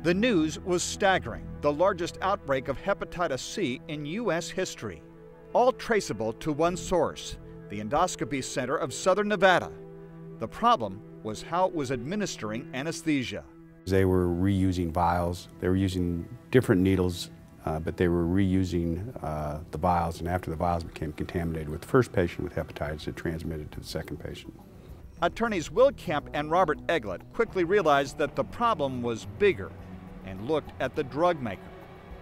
The news was staggering, the largest outbreak of hepatitis C in U.S. history. All traceable to one source, the Endoscopy Center of Southern Nevada. The problem was how it was administering anesthesia. They were reusing vials, they were using different needles, but they were reusing the vials, and after the vials became contaminated with the first patient with hepatitis, it transmitted to the second patient. Attorneys Will Kemp and Robert Eglett quickly realized that the problem was bigger and looked at the drug maker.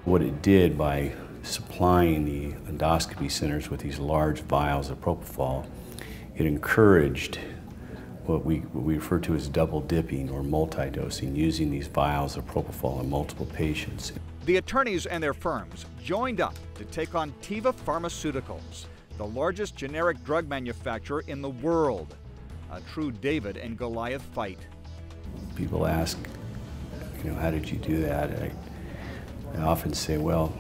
What it did by supplying the endoscopy centers with these large vials of propofol, it encouraged what we refer to as double dipping or multi-dosing, using these vials of propofol in multiple patients. The attorneys and their firms joined up to take on Teva Pharmaceuticals, the largest generic drug manufacturer in the world. A true David and Goliath fight. People ask, how did you do that? I often say, well,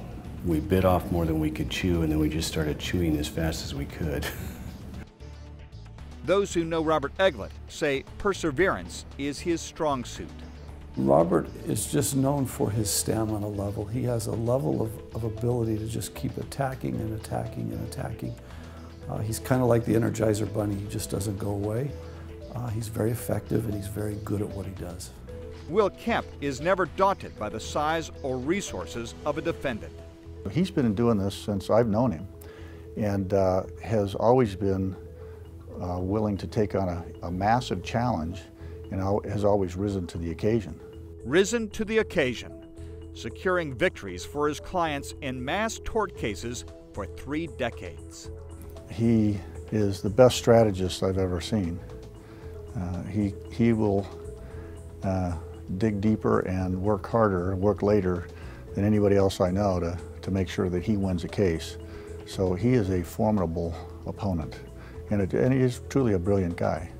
we bit off more than we could chew, and then we just started chewing as fast as we could. Those who know Robert Eglett say perseverance is his strong suit. Robert is just known for his stamina level. He has a level of ability to just keep attacking and attacking and attacking. He's kind of like the Energizer Bunny. He just doesn't go away. He's very effective and he's very good at what he does. Will Kemp is never daunted by the size or resources of a defendant. He's been doing this since I've known him, and has always been willing to take on a massive challenge, and has always risen to the occasion. Risen to the occasion, securing victories for his clients in mass tort cases for 3 decades. He is the best strategist I've ever seen. He will dig deeper and work harder, work later than anybody else I know to make sure that he wins a case. So he is a formidable opponent, and he is truly a brilliant guy.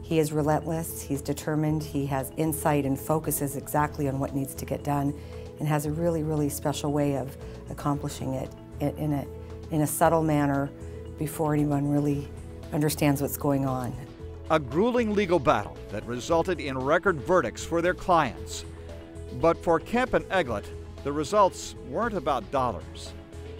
He is relentless, he's determined, he has insight and focuses exactly on what needs to get done, and has a really, really special way of accomplishing it in a subtle manner before anyone really understands what's going on. A grueling legal battle that resulted in record verdicts for their clients. But for Kemp and Eglett, the results weren't about dollars.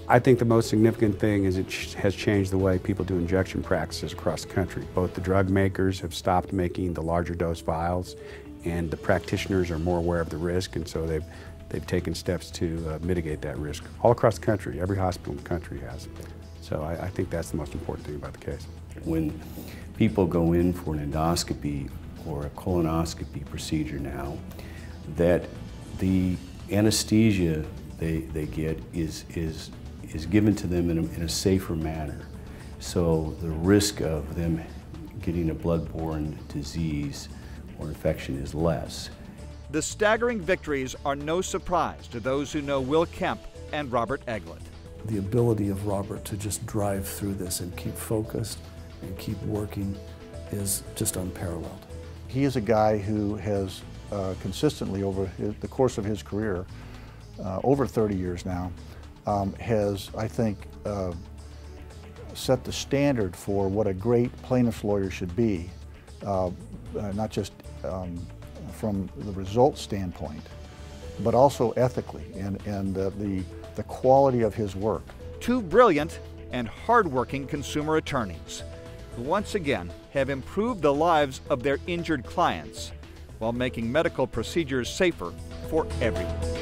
I think the most significant thing is it has changed the way people do injection practices across the country. Both the drug makers have stopped making the larger dose vials, and the practitioners are more aware of the risk, and so they've taken steps to mitigate that risk. All across the country, every hospital in the country has. So I think that's the most important thing about the case. When people go in for an endoscopy or a colonoscopy procedure now, that the anesthesia they get is given to them in a safer manner. So the risk of them getting a bloodborne disease or infection is less. The staggering victories are no surprise to those who know Will Kemp and Robert Eglett. The ability of Robert to just drive through this and keep focused and keep working is just unparalleled. He is a guy who has consistently over the course of his career, over 30 years now, has, I think, set the standard for what a great plaintiff's lawyer should be, not just from the results standpoint, but also ethically and the quality of his work. 2 brilliant and hard-working consumer attorneys who once again have improved the lives of their injured clients while making medical procedures safer for everyone.